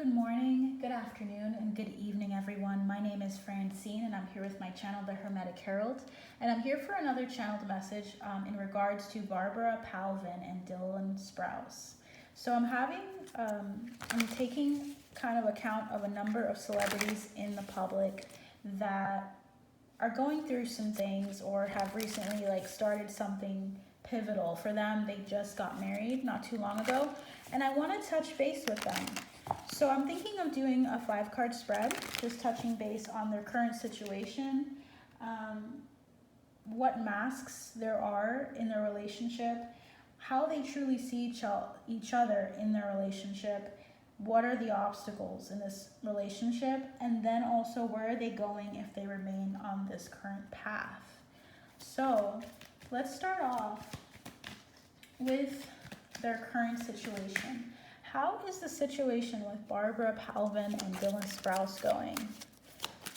Good morning, good afternoon, and good evening, everyone. My name is Francine, and I'm here with my channel, The Hermetic Herald. And I'm here for another channeled message in regards to Barbara Palvin and Dylan Sprouse. So I'm taking kind of account of a number of celebrities in the public that are going through some things or have recently started something pivotal for them. They just got married not too long ago, and I want to touch base with them. So I'm thinking of doing a 5-card spread, just touching base on their current situation, what masks there are in their relationship, how they truly see each other in their relationship, what are the obstacles in this relationship, and then also where are they going if they remain on this current path. So let's start off with their current situation. How is the situation with Barbara Palvin and Dylan Sprouse going?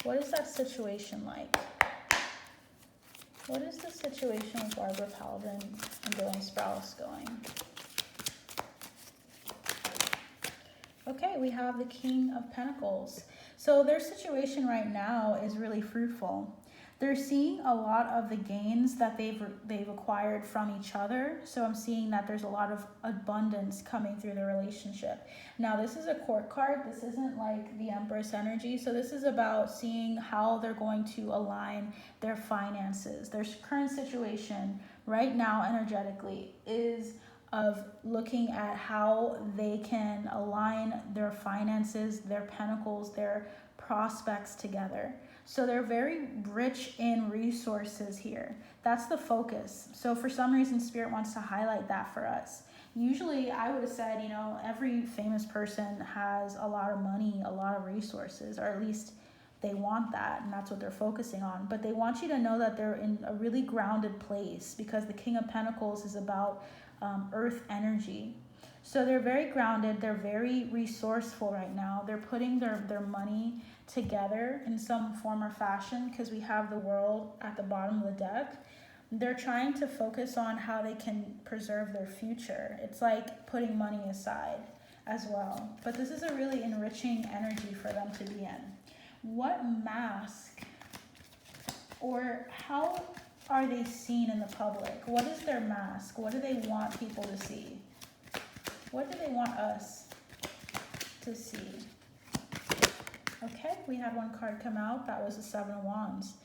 What is that situation like? What is the situation with Barbara Palvin and Dylan Sprouse going? Okay, we have the King of Pentacles. So their situation right now is really fruitful. They're seeing a lot of the gains that they've acquired from each other. So I'm seeing that there's a lot of abundance coming through the relationship. Now, this is a court card. This isn't like the Empress energy. So this is about seeing how they're going to align their finances. Their current situation right now energetically is of looking at how they can align their finances, their pentacles, their prospects together. So they're very rich in resources here. That's the focus. So for some reason, Spirit wants to highlight that for us. Usually I would have said, every famous person has a lot of money, a lot of resources, or at least they want that, and that's what they're focusing on. But they want you to know that they're in a really grounded place, because the King of Pentacles is about earth energy. So they're very grounded. They're very resourceful right now. They're putting their money together in some form or fashion, because we have the World at the bottom of the deck. They're trying to focus on how they can preserve their future. It's like putting money aside as well. But this is a really enriching energy for them to be in. What mask or how are they seen in the public? What is their mask? What do they want people to see? What do they want us to see? Okay, we had one card come out. That was the 7 of Wands.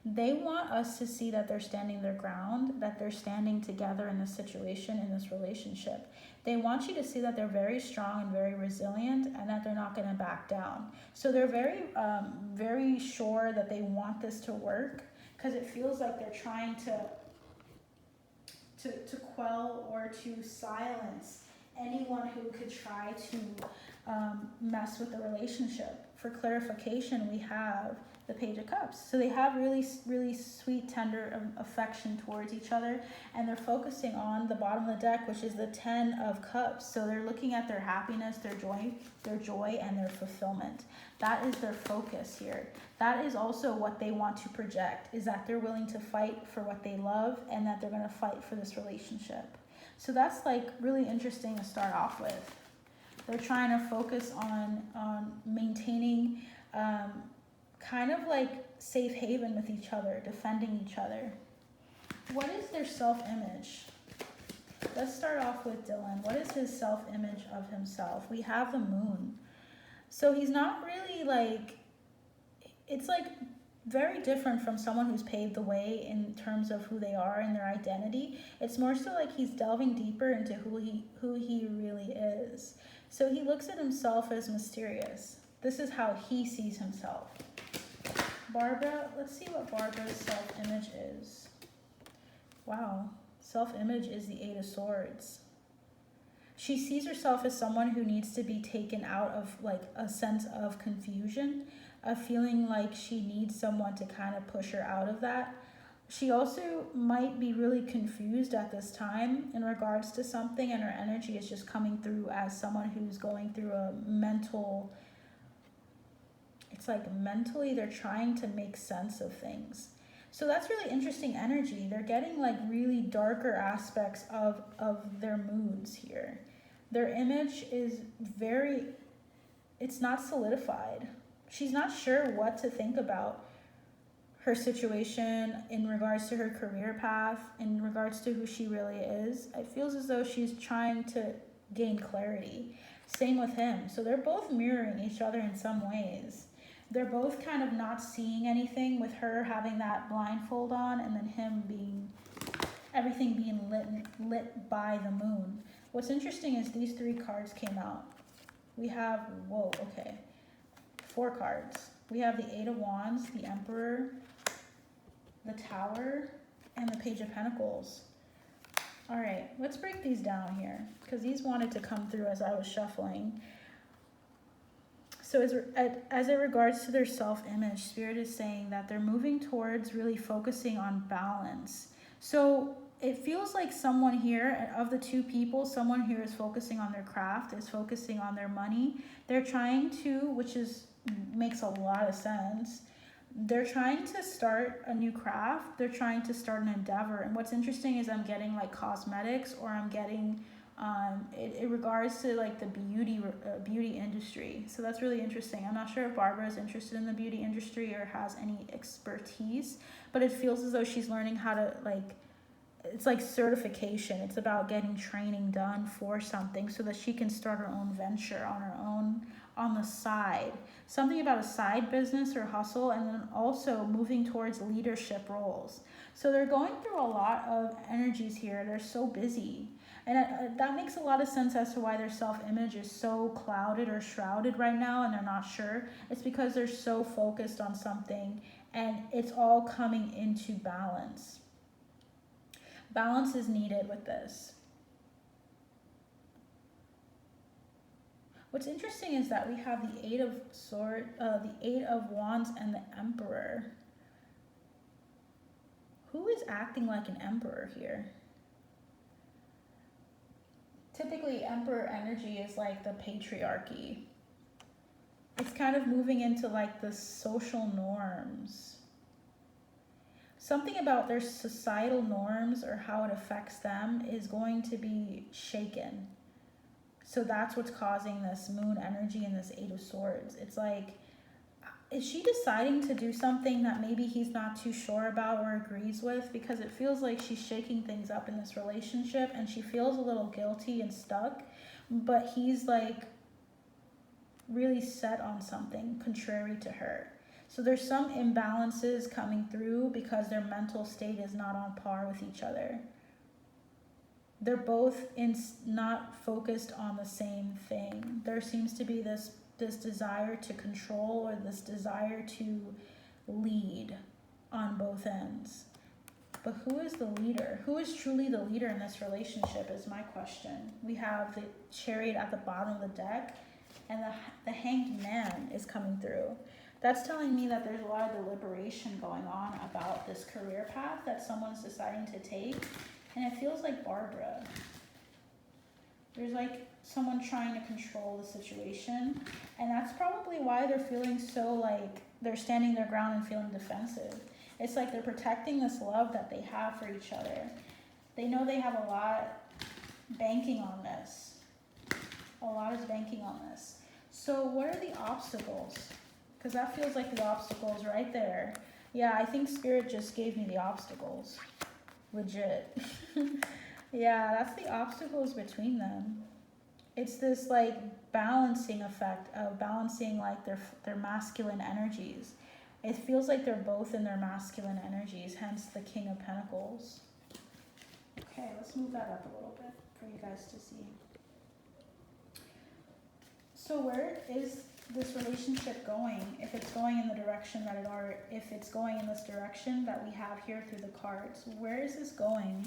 They want us to see that they're standing their ground, that they're standing together in this situation, in this relationship. They want you to see that they're very strong and very resilient, and that they're not going to back down. So they're very, very sure that they want this to work, because it feels like they're trying to quell or to silence anyone who could try to mess with the relationship. For clarification, we have the Page of Cups. So they have really, really sweet, tender affection towards each other, and they're focusing on the bottom of the deck, which is the 10 of Cups. So they're looking at their happiness, their joy, and their fulfillment. That is their focus here. That is also what they want to project, is that they're willing to fight for what they love, and that they're going to fight for this relationship. So that's really interesting to start off with. They're trying to focus on maintaining kind of like safe haven with each other, defending each other. What is their self-image? Let's start off with Dylan. What is his self-image of himself? We have the Moon. So he's not really it's very different from someone who's paved the way in terms of who they are and their identity. It's more so like he's delving deeper into who he really is. So he looks at himself as mysterious. This is how he sees himself. Barbara, let's see what Barbara's self-image is. Wow, self-image is the 8 of Swords. She sees herself as someone who needs to be taken out of a sense of confusion, of feeling like she needs someone to kind of push her out of that. She also might be really confused at this time in regards to something, and her energy is just coming through as someone who's going through a mental, it's like mentally they're trying to make sense of things. So that's really interesting energy. They're getting really darker aspects of their moods here. Their image is very it's not solidified. She's not sure what to think about her situation in regards to her career path, in regards to who she really is. It feels as though she's trying to gain clarity. Same with him. So they're both mirroring each other in some ways. They're both kind of not seeing anything, with her having that blindfold on and then him being, everything being lit by the moon. What's interesting is these 3 cards came out. We have, whoa, okay, 4 cards. We have the 8 of Wands, the Emperor, the Tower, and the Page of Pentacles. All right, let's break these down here, because these wanted to come through as I was shuffling. So as it regards to their self-image, Spirit is saying that they're moving towards really focusing on balance. So it feels like someone here, of the 2 people, someone here is focusing on their craft, is focusing on their money. They're trying to, makes a lot of sense. They're trying to start a new craft. They're trying to start an endeavor. And what's interesting is I'm getting like cosmetics, or I'm getting in regards to like the beauty industry. So that's really interesting. I'm not sure if Barbara is interested in the beauty industry or has any expertise, but it feels as though she's learning how to, like, it's like certification. It's about getting training done for something so that she can start her own venture on her own, on the side. Something about a side business or hustle, and then also moving towards leadership roles. So they're going through a lot of energies here. They're so busy. And that makes a lot of sense as to why their self-image is so clouded or shrouded right now, and they're not sure. It's because they're so focused on something, and it's all coming into balance. Balance is needed with this. What's interesting is that we have the 8 of Wands and the Emperor. Who is acting like an emperor here? Typically, Emperor energy is like the patriarchy. It's kind of moving into like the social norms. Something about their societal norms or how it affects them is going to be shaken. So that's what's causing this moon energy and this 8 of Swords. It's like, is she deciding to do something that maybe he's not too sure about or agrees with? Because it feels like she's shaking things up in this relationship, and she feels a little guilty and stuck, but he's like really set on something contrary to her. So there's some imbalances coming through because their mental state is not on par with each other. They're both not focused on the same thing. There seems to be this desire to control, or this desire to lead on both ends. But who is the leader? Who is truly the leader in this relationship is my question. We have the Chariot at the bottom of the deck, and the Hanged Man is coming through. That's telling me that there's a lot of deliberation going on about this career path that someone's deciding to take. And it feels like Barbara. There's like someone trying to control the situation. And that's probably why they're feeling so like they're standing their ground and feeling defensive. It's like they're protecting this love that they have for each other. They know they have a lot banking on this. A lot is banking on this. So what are the obstacles? Because that feels like the obstacles right there. Yeah, I think Spirit just gave me the obstacles. Legit. Yeah, that's the obstacles between them. It's this like balancing effect of balancing like their masculine energies. It feels like they're both in their masculine energies, hence the King of Pentacles. Okay, let's move that up a little bit for you guys to see. So where is this relationship going? If it's going in the direction that if it's going in this direction that we have here through the cards, where is this going?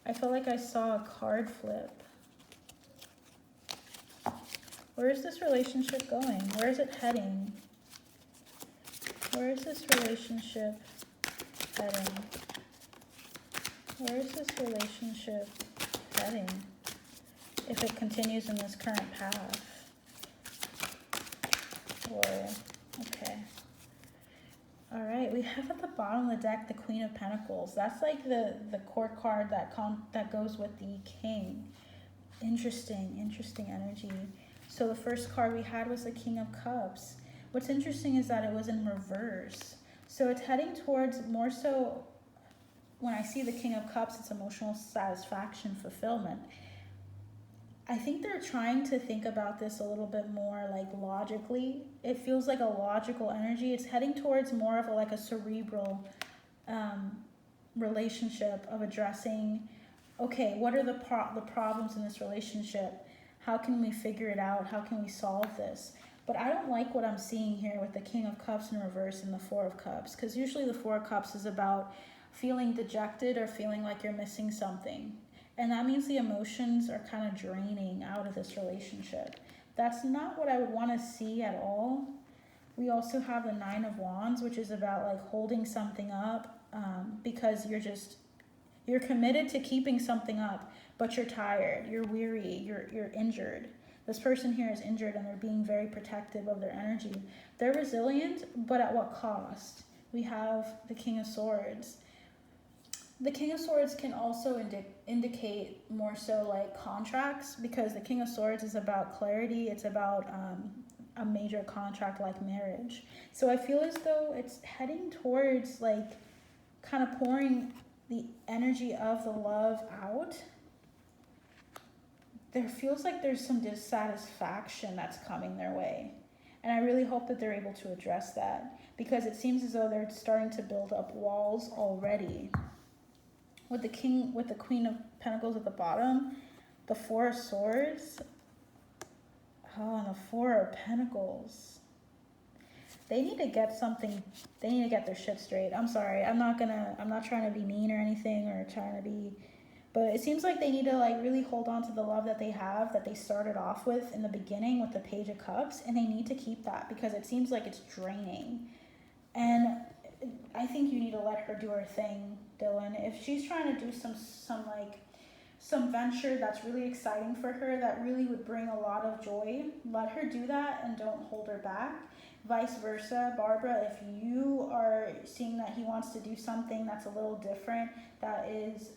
I feel like I saw a card flip. Where is this relationship going? Where is it heading? Where is this relationship heading? Where is this relationship heading? If it continues in this current path. Okay. All right, we have at the bottom of the deck the Queen of Pentacles. That's like the court card that goes with the King. Interesting energy. So the first card we had was the King of Cups. What's interesting is that it was in reverse. So it's heading towards more so, when I see the King of Cups, it's emotional satisfaction, fulfillment. I think they're trying to think about this a little bit more like logically. It feels like a logical energy. It's heading towards more of a cerebral relationship of addressing, okay, what are the problems in this relationship? How can we figure it out? How can we solve this? But I don't like what I'm seeing here with the King of Cups in reverse and the Four of Cups, because usually the Four of Cups is about feeling dejected or feeling like you're missing something. And that means the emotions are kind of draining out of this relationship. That's not what I would want to see at all. We also have the Nine of Wands, which is about like holding something up because you're committed to keeping something up, but you're tired, you're weary, you're injured. This person here is injured and they're being very protective of their energy. They're resilient, but at what cost? We have the King of Swords. The King of Swords can also indicate more so like contracts, because the King of Swords is about clarity. It's about a major contract like marriage. So I feel as though it's heading towards like kind of pouring the energy of the love out. There feels like there's some dissatisfaction that's coming their way. And I really hope that they're able to address that, because it seems as though they're starting to build up walls already. With the Queen of Pentacles at the bottom, the Four of Swords, and the Four of Pentacles. They need to get their shit straight. I'm sorry. I'm not trying to be mean or anything, or trying to be, but it seems like they need to like really hold on to the love that they have, that they started off with in the beginning with the Page of Cups, and they need to keep that, because it seems like it's draining. And I think you need to let her do her thing, Dylan. If she's trying to do some venture that's really exciting for her, that really would bring a lot of joy, let her do that and don't hold her back. Vice versa, Barbara, if you are seeing that he wants to do something that's a little different, that is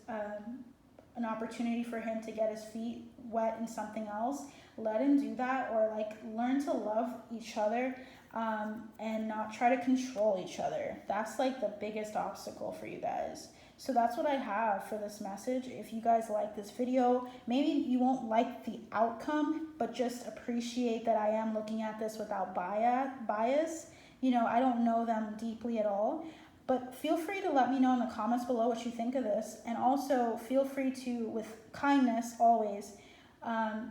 an opportunity for him to get his feet wet in something else, let him do that, or like learn to love each other and not try to control each other. That's like the biggest obstacle for you guys. So that's what I have for this message. If you guys like this video, maybe you won't like the outcome, but just appreciate that I am looking at this without bias. You know, I don't know them deeply at all, but feel free to let me know in the comments below what you think of this. And also feel free to, with kindness always,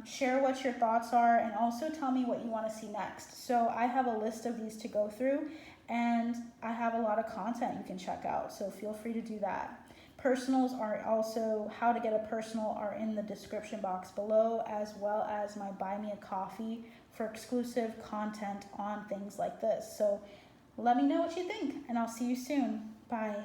share what your thoughts are, and also tell me what you want to see next. So I have a list of these to go through, and I have a lot of content you can check out, so feel free to do that. Personals are also, how to get a personal are in the description box below, as well as my Buy Me a Coffee for exclusive content on things like this. So let me know what you think, and I'll see you soon. Bye.